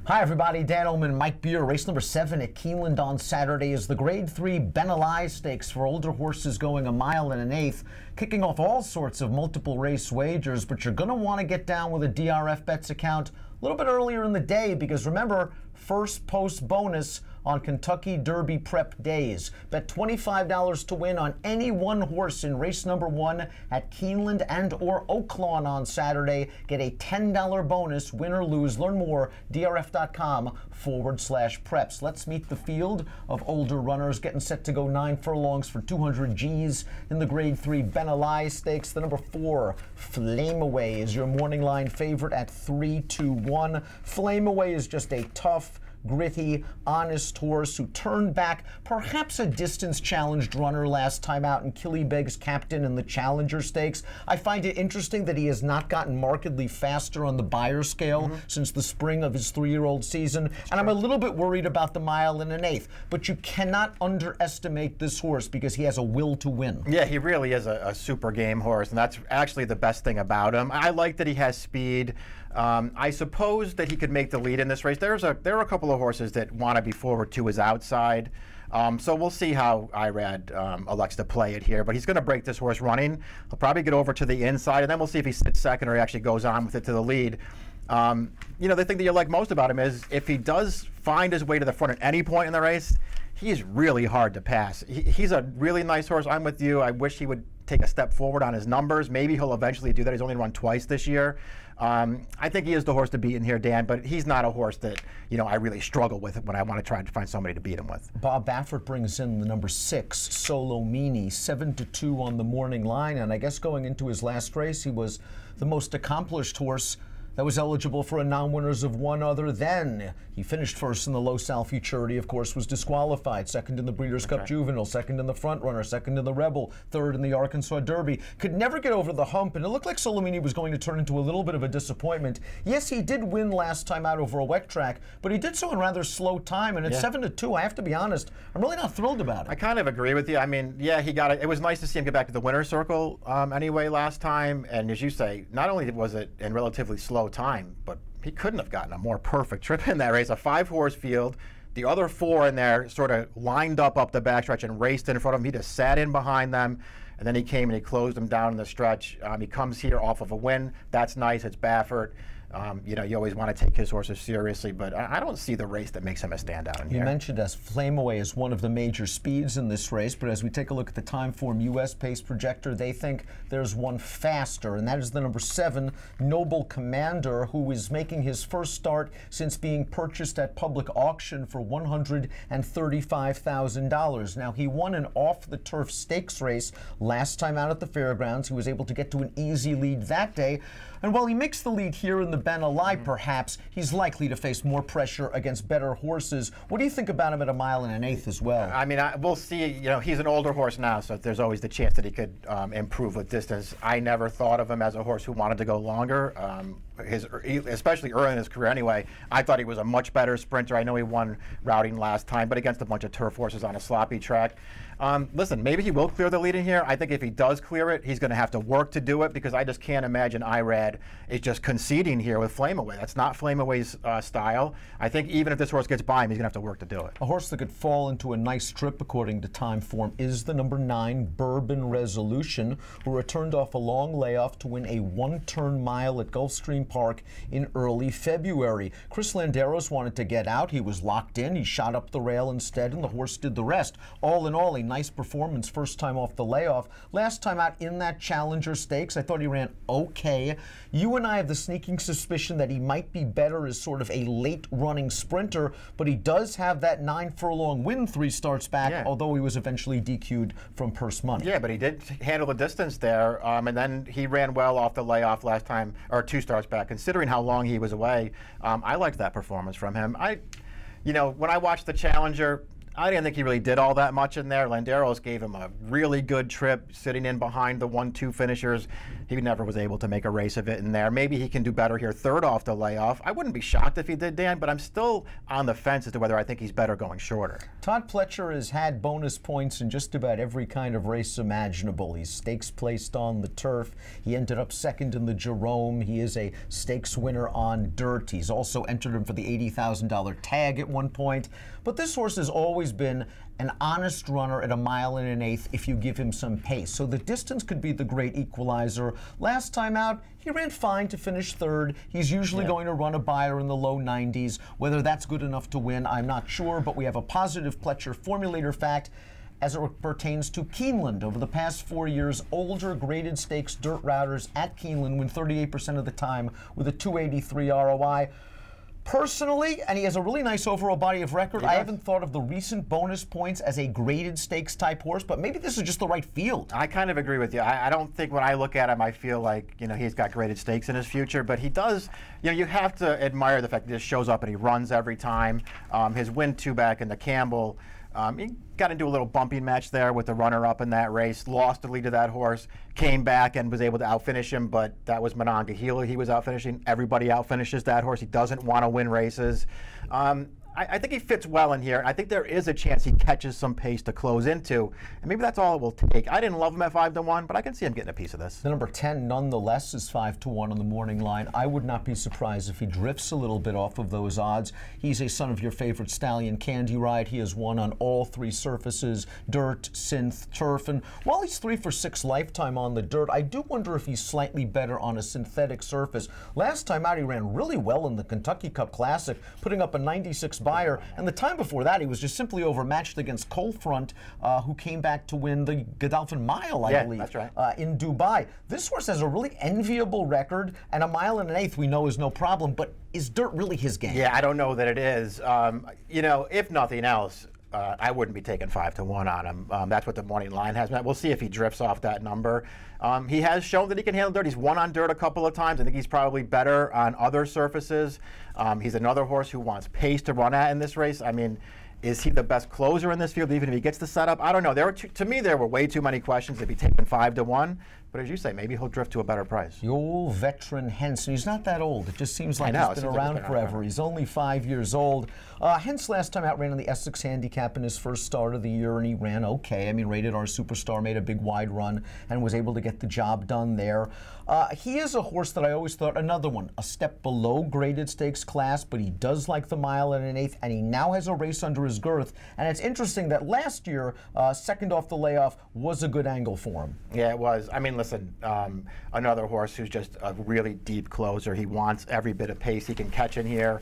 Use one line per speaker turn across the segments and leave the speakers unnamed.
Hi everybody, Dan Illman, Mike Beer. Race number 7 at Keeneland on Saturday is the Grade 3 Benelli Stakes for older horses going 1 1/8, kicking off all sorts of multiple race wagers, but you're going to want to get down with a DRF Bets account a little bit earlier in the day because remember, first post bonus on Kentucky Derby prep days. Bet $25 to win on any one horse in race number 1 at Keeneland and or Oaklawn on Saturday. Get a $10 bonus, win or lose. Learn more, drf.com/preps. Let's meet the field of older runners getting set to go 9 furlongs for 200 G's in the Grade 3 Benelli Stakes. The number 4, Flame Away, is your morning line favorite at 3-2-1. Flame Away is just a tough, gritty, honest horse who turned back perhaps a distance-challenged runner last time out in Killybegg's captain in the Challenger Stakes. I find it interesting that he has not gotten markedly faster on the Beyer scale since the spring of his 3-year-old season, and I'm a little bit worried about the 1 1/8. But you cannot underestimate this horse because he has a will to win.
Yeah, he really is a super game horse, and that's actually the best thing about him. I like that he has speed. I suppose that he could make the lead in this race. There are a couple of horses that want to be forward to his outside. So we'll see how Irad elects to play it here. But he's going to break this horse running. He'll probably get over to the inside, and then we'll see if he sits second or he actually goes on with it to the lead. You know, the thing that you like most about him is if he does find his way to the front at any point in the race, he's really hard to pass. He's a really nice horse. I'm with you. I wish he would take a step forward on his numbers. Maybe he'll eventually do that. He's only run twice this year. I think he is the horse to beat in here, Dan, but he's not a horse that, you know, I really struggle with when I want to try to find somebody to beat him with.
Bob Baffert brings in the number 6, Solo Mini, 7-2 on the morning line, and I guess going into his last race, he was the most accomplished horse that was eligible for a non-winners of one other then. He finished first in the Los Al Futurity, of course, was disqualified. Second in the Breeders' Cup Juvenile, second in the Front Runner, second in the Rebel, third in the Arkansas Derby. Could never get over the hump, and it looked like Solomini was going to turn into a little bit of a disappointment. Yes, he did win last time out over a wet track, but he did so in rather slow time, and at 7-2, I have to be honest, I'm really not thrilled about it.
I kind of agree with you. I mean, yeah, he got it. It was nice to see him get back to the winner's circle anyway last time, and as you say, not only was it in relatively slow time, but he couldn't have gotten a more perfect trip in that race. A 5-horse field. The other 4 in there sort of lined up the backstretch and raced in front of him. He just sat in behind them, and then he came and he closed them down in the stretch. He comes here off of a win. That's nice. It's Baffert. You know, you always want to take his horses seriously, but I don't see the race that makes him a standout in here.
You mentioned as Flame Away is one of the major speeds in this race, but as we take a look at the Timeform US pace projector, they think there's one faster, and that is the number 7, Noble Commander, who is making his first start since being purchased at public auction for $135,000. Now, he won an off-the-turf stakes race last time out at the fairgrounds. He was able to get to an easy lead that day, and while he makes the lead here in the Benelli, perhaps, he's likely to face more pressure against better horses. What do you think about him at 1 1/8 as well?
I mean, we'll see. You know, he's an older horse now, so there's always the chance that he could improve with distance. I never thought of him as a horse who wanted to go longer, especially early in his career anyway. I thought he was a much better sprinter. I know he won routing last time, but against a bunch of turf horses on a sloppy track. Listen, maybe he will clear the lead in here. I think if he does clear it, he's going to have to work to do it because I just can't imagine Irad is just conceding here with Flame Away. That's not Flame Away's style. I think even if this horse gets by him, he's going to have to work to do it.
A horse that could fall into a nice trip, according to Timeform, is the number 9, Bourbon Resolution, who returned off a long layoff to win a 1-turn mile at Gulfstream Park in early February. Chris Landeros wanted to get out. He was locked in. He shot up the rail instead, and the horse did the rest. All in all, a nice performance first time off the layoff. Last time out in that Challenger Stakes, I thought he ran okay. You and I have the sneaking suspicion that he might be better as sort of a late-running sprinter, but he does have that 9-furlong win 3 starts back, although he was eventually DQ'd from purse money.
Yeah, but he did handle the distance there, and then he ran well off the layoff last time, or 2 starts back. Considering how long he was away, I liked that performance from him. You know, when I watched the Challenger, I didn't think he really did all that much in there. Landeros gave him a really good trip, sitting in behind the 1-2 finishers. He never was able to make a race of it in there. Maybe he can do better here, third off the layoff. I wouldn't be shocked if he did, Dan, but I'm still on the fence as to whether I think he's better going shorter.
Todd Pletcher has had bonus points in just about every kind of race imaginable. He's stakes placed on the turf. He ended up second in the Jerome. He is a stakes winner on dirt. He's also entered him for the $80,000 tag at one point. But this horse has always been an honest runner at 1 1/8 if you give him some pace. So the distance could be the great equalizer. Last time out, he ran fine to finish third. He's usually going to run a buyer in the low 90s. Whether that's good enough to win, I'm not sure, but we have a positive Pletcher formulator fact as it pertains to Keeneland. Over the past 4 years, older graded stakes dirt routers at Keeneland win 38% of the time with a 283 ROI. Personally, and he has a really nice overall body of record, I haven't thought of the recent bonus points as a graded stakes type horse, but maybe this is just the right field.
I kind of agree with you. I don't think when I look at him, I feel like, he's got graded stakes in his future, but he does, you have to admire the fact that he just shows up and he runs every time. His win-2 back in the Campbell, he got into a little bumping match there with the runner-up in that race, lost the lead to that horse, came back and was able to outfinish him, but that was Monongahela he was outfinishing. Everybody outfinishes that horse. He doesn't want to win races. I think he fits well in here, and I think there is a chance he catches some pace to close into, and maybe that's all it will take. I didn't love him at 5-1, but I can see him getting a piece of this.
The number 10, nonetheless, is 5-1 on the morning line. I would not be surprised if he drifts a little bit off of those odds. He's a son of your favorite stallion, Candy Ride. He has won on all 3 surfaces, dirt, synth, turf, and while he's 3 for 6 lifetime on the dirt, I do wonder if he's slightly better on a synthetic surface. Last time out, he ran really well in the Kentucky Cup Classic, putting up a 96 buyer, and the time before that he was just simply overmatched against Colefront, who came back to win the Godolphin Mile, I believe,
that's right.
in Dubai. This horse has a really enviable record, and 1 1/8 we know is no problem, but is dirt really his game?
Yeah, I don't know that it is. If nothing else, I wouldn't be taking 5-1 on him. That's what the morning line has meant. We'll see if he drifts off that number. He has shown that he can handle dirt. He's won on dirt a couple of times. I think he's probably better on other surfaces. He's another horse who wants pace to run at in this race. I mean, is he the best closer in this field, even if he gets the setup? I don't know. To me, there were way too many questions to be taken 5-1. But as you say, maybe he'll drift to a better price.
The old veteran Henson. He's not that old. It just seems like he's been around forever. He's only 5 years old. Hence last time out ran on the Essex Handicap in his first start of the year, and he ran okay. I mean, Rated R Superstar made a big wide run and was able to get the job done there. He is a horse that I always thought, another one, a step below graded stakes class, but he does like the 1 1/8, and he now has a race under his girth. And it's interesting that last year, second off the layoff was a good angle for him.
Yeah, it was. I mean, listen, another horse who's just a really deep closer. He wants every bit of pace he can catch in here.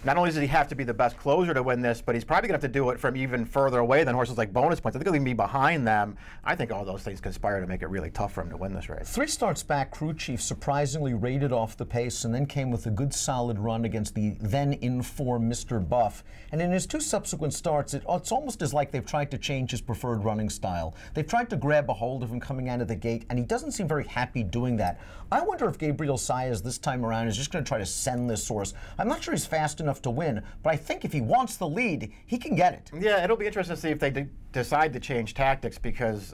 Not only does he have to be the best closer to win this, but he's probably going to have to do it from even further away than horses like bonus points. I think he'll even be behind them. I think all those things conspire to make it really tough for him to win this race.
3 starts back, Crew Chief surprisingly rated off the pace and then came with a good solid run against the then in form Mr. Buff. And in his 2 subsequent starts, it's almost as like they've tried to change his preferred running style. They've tried to grab a hold of him coming out of the gate, and he doesn't seem very happy doing that. I wonder if Gabriel Saez this time around is just going to try to send this horse. I'm not sure he's fast enough to win, but I think if he wants the lead, he can get it.
Yeah, it'll be interesting to see if they decide to change tactics, because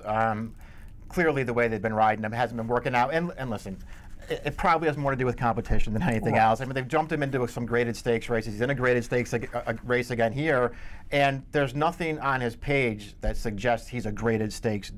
clearly the way they've been riding him hasn't been working out. And listen, it probably has more to do with competition than anything else. I mean, they've jumped him into some graded stakes races. He's in a graded stakes race again here, and there's nothing on his page that suggests he's a graded stakes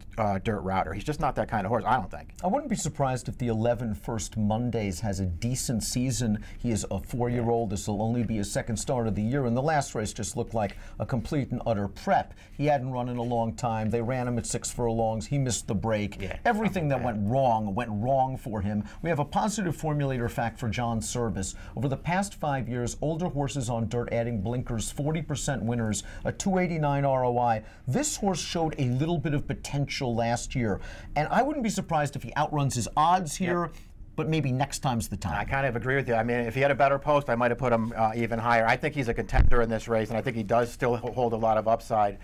dirt router. He's just not that kind of horse, I don't think.
I wouldn't be surprised if the 11 First Mondays has a decent season. He is a 4-year-old. This will only be his second start of the year, and the last race just looked like a complete and utter prep. He hadn't run in a long time. They ran him at 6 furlongs. He missed the break. Yeah, everything that went wrong for him. We have a positive formulator fact for John Service. Over the past 5 years, older horses on dirt adding blinkers, 40% winners, a 289 ROI. This horse showed a little bit of potential last year, and I wouldn't be surprised if he outruns his odds here. But maybe next time's the time.
I kind of agree with you. I mean, if he had a better post, I might have put him even higher. I think he's a contender in this race, and I think he does still hold a lot of upside.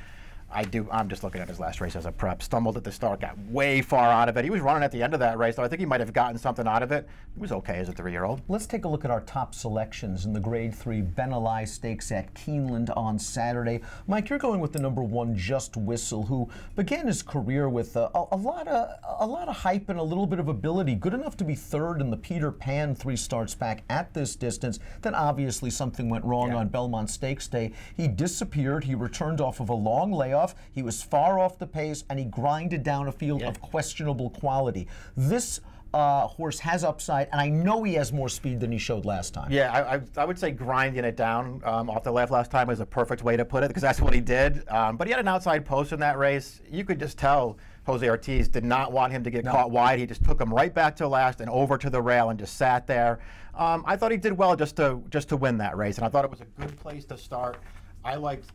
I'm just looking at his last race as a prep. Stumbled at the start, got way far out of it. He was running at the end of that race, so I think he might have gotten something out of it. He was okay as a 3-year-old.
Let's take a look at our top selections in the Grade 3 Benelli Stakes at Keeneland on Saturday. Mike, you're going with the number 1, Just Whistle, who began his career with a lot of hype and a little bit of ability. Good enough to be 3rd in the Peter Pan 3 starts back at this distance. Then obviously something went wrong on Belmont Stakes Day. He disappeared. He returned off of a long layoff. He was far off the pace, and he grinded down a field of questionable quality. This horse has upside, and I know he has more speed than he showed last time.
Yeah, I would say grinding it down off the last time is a perfect way to put it, because that's what he did. But he had an outside post in that race. You could just tell Jose Ortiz did not want him to get caught wide. He just took him right back to last and over to the rail and just sat there. I thought he did well just to win that race, and I thought it was a good place to start. I liked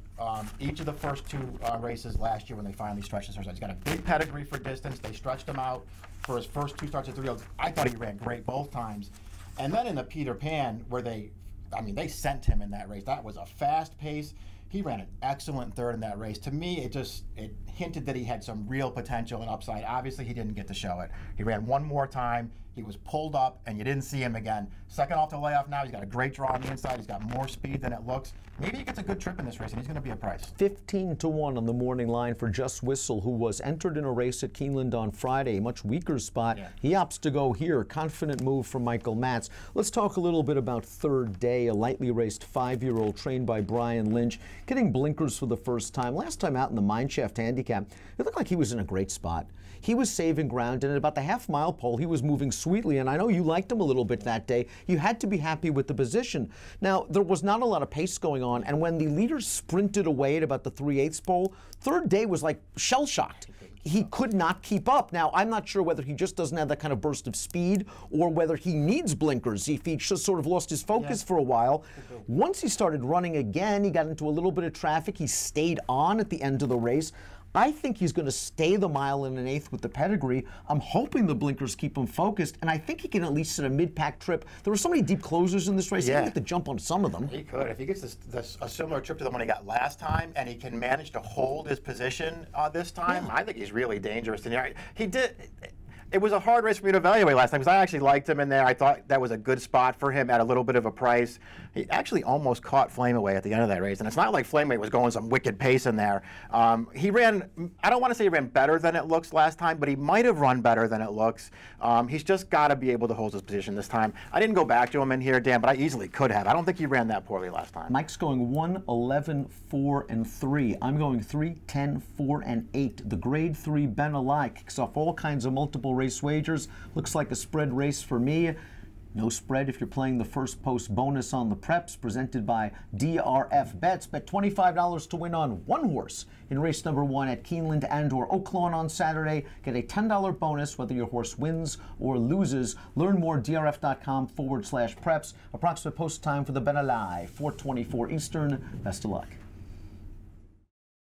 each of the first 2 races last year when they finally stretched his horse out. He's got a big pedigree for distance. They stretched him out for his first 2 starts at 3. I thought he ran great both times. And then in the Peter Pan, where they sent him in that race. That was a fast pace. He ran an excellent 3rd in that race. To me, it hinted that he had some real potential and upside. Obviously, he didn't get to show it. He ran one more time. He was pulled up, and you didn't see him again. Second off the layoff now. He's got a great draw on the inside. He's got more speed than it looks. Maybe he gets a good trip in this race, and he's going to be a price.
15-1 on the morning line for Just Whistle, who was entered in a race at Keeneland on Friday, a much weaker spot. He opts to go here. Confident move from Michael Matz. Let's talk a little bit about Third Day, a lightly raced 5-year-old trained by Brian Lynch, getting blinkers for the first time. Last time out in the Mineshaft Handicap, it looked like he was in a great spot. He was saving ground, and at about the half-mile pole, he was moving sweetly, and I know you liked him a little bit that day. You had to be happy with the position. Now, there was not a lot of pace going on, and when the leaders sprinted away at about the 3/8 pole, Third Day was like shell-shocked. He could not keep up. Now, I'm not sure whether he just doesn't have that kind of burst of speed or whether he needs blinkers if he just sort of lost his focus for a while. Once he started running again, he got into a little bit of traffic. He stayed on at the end of the race. I think he's going to stay the 1 1/8 with the pedigree. I'm hoping the blinkers keep him focused, and I think he can at least set a mid-pack trip. There were so many deep closers in this race. He can get the jump on some of them.
He could. If he gets a similar trip to the one he got last time, and he can manage to hold his position this time, I think he's really dangerous. And he did. It was a hard race for me to evaluate last time because I actually liked him in there. I thought that was a good spot for him at a little bit of a price. He actually almost caught Flame Away at the end of that race, and it's not like Flame Away was going some wicked pace in there. He ran, I don't want to say he ran better than it looks last time, but he might have run better than it looks. He's just got to be able to hold his position this time. I didn't go back to him in here, Dan, but I easily could have. I don't think he ran that poorly last time.
Mike's going 1, 11, 4, and 3. I'm going 3, 10, 4, and 8. The Grade 3 Benelli kicks off all kinds of multiple race wagers. Looks like a spread race for me. No spread if you're playing the first post bonus on the preps, presented by DRF Bets. Bet $25 to win on one horse in race number 1 at Keeneland and/or Oaklawn on Saturday. Get a $10 bonus whether your horse wins or loses. Learn more drf.com/preps. Approximate post time for the Benelli, 4:24 Eastern. Best of luck.